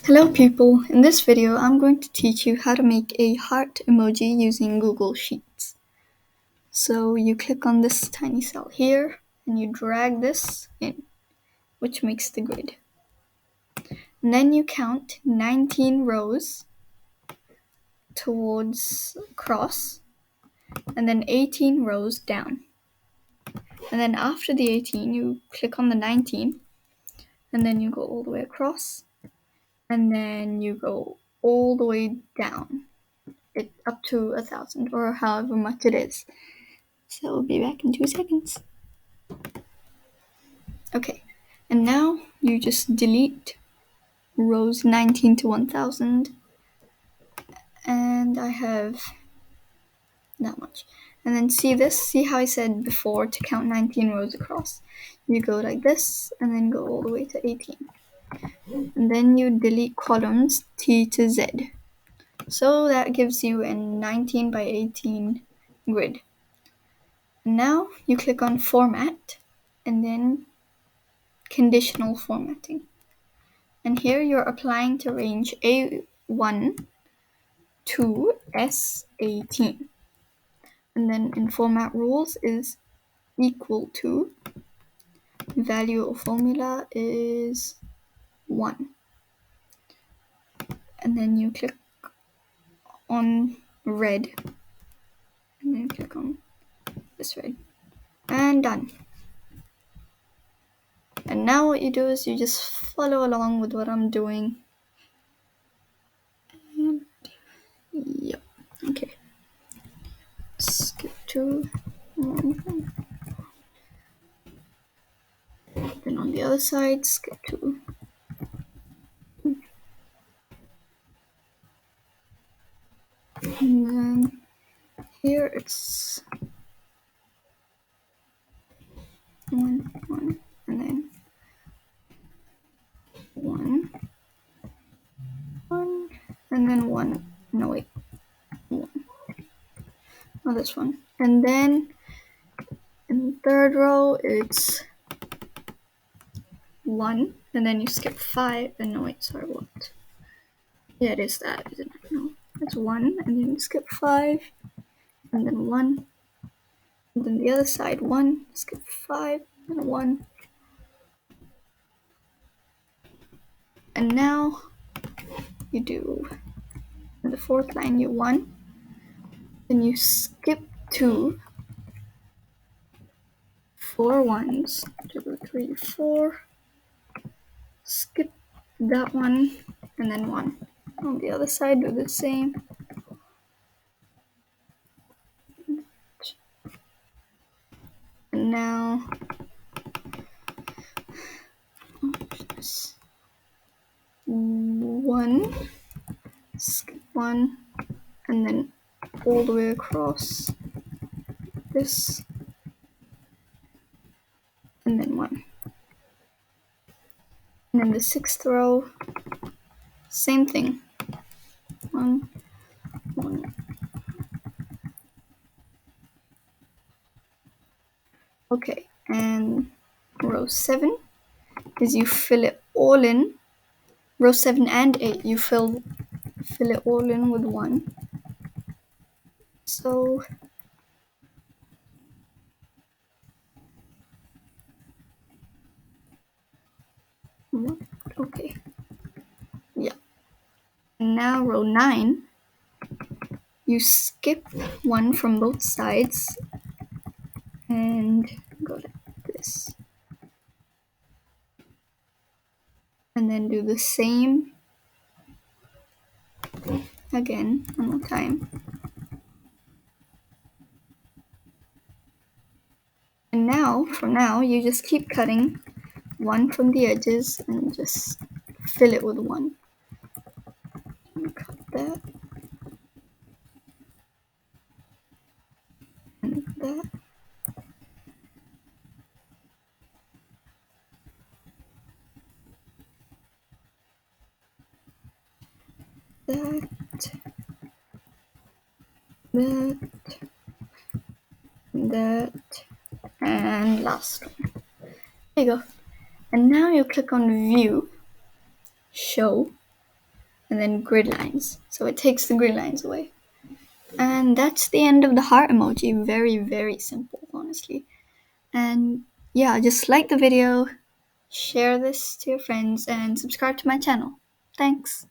Hello people, in this video I'm going to teach you how to make a heart emoji using Google Sheets. So you click on this tiny cell here and you drag this in, which makes the grid. And then you count 19 rows towards across and then 18 rows down. And then after the 18 you click on the 19 and then you go all the way across and then you go all the way down. It up to 1,000 or however much it is. So I'll be back in 2 seconds. Okay, and now you just delete rows 19 to 1,000, and I have that much. And then see how I said before to count 19 rows across. You go like this, and then go all the way to 18. And then you delete columns T to Z. So that gives you a 19 by 18 grid. And now you click on Format, and then Conditional Formatting. And here you're applying to range A1 to S18. And then in format rules is equal to, value of formula is 1. And then you click on red. And then click on this red. And done. And now what you do is you just follow along with what I'm doing. And yep. Okay. Skip to 1. Then on the other side, skip to. And then here it's 1, 1, and then 1, 1, and then 1. No, wait. 1. Oh, this one. And then in the third row, it's 1, and then you skip 5. And no, wait, sorry, what? Yeah, it is that, isn't it? No, it's 1, and then you skip 5, and then 1. And then the other side, 1, skip 5, and 1. And now you do, in the fourth line, you 1, then you skip 2, 4 ones, 2, 3, 4, skip that one, and then 1. On the other side, do the same. And now, 1, skip 1, and then all the way across this, and then 1. And then the sixth row, same thing. 1, 1. Okay, and row 7 is you fill it all in. Row 7 and 8, you fill it all in with 1. So okay, yeah. And now row 9, you skip 1 from both sides and go like this. And then do the same again one more time. And now, from now, you just keep cutting 1 from the edges and just fill it with 1. Cut that. And that. That. That. And last one. There you go. And now you click on View, Show, and then grid lines. So it takes the grid lines away. And that's the end of the heart emoji. Very, very simple, honestly. And yeah, just like the video, share this to your friends, and subscribe to my channel. Thanks.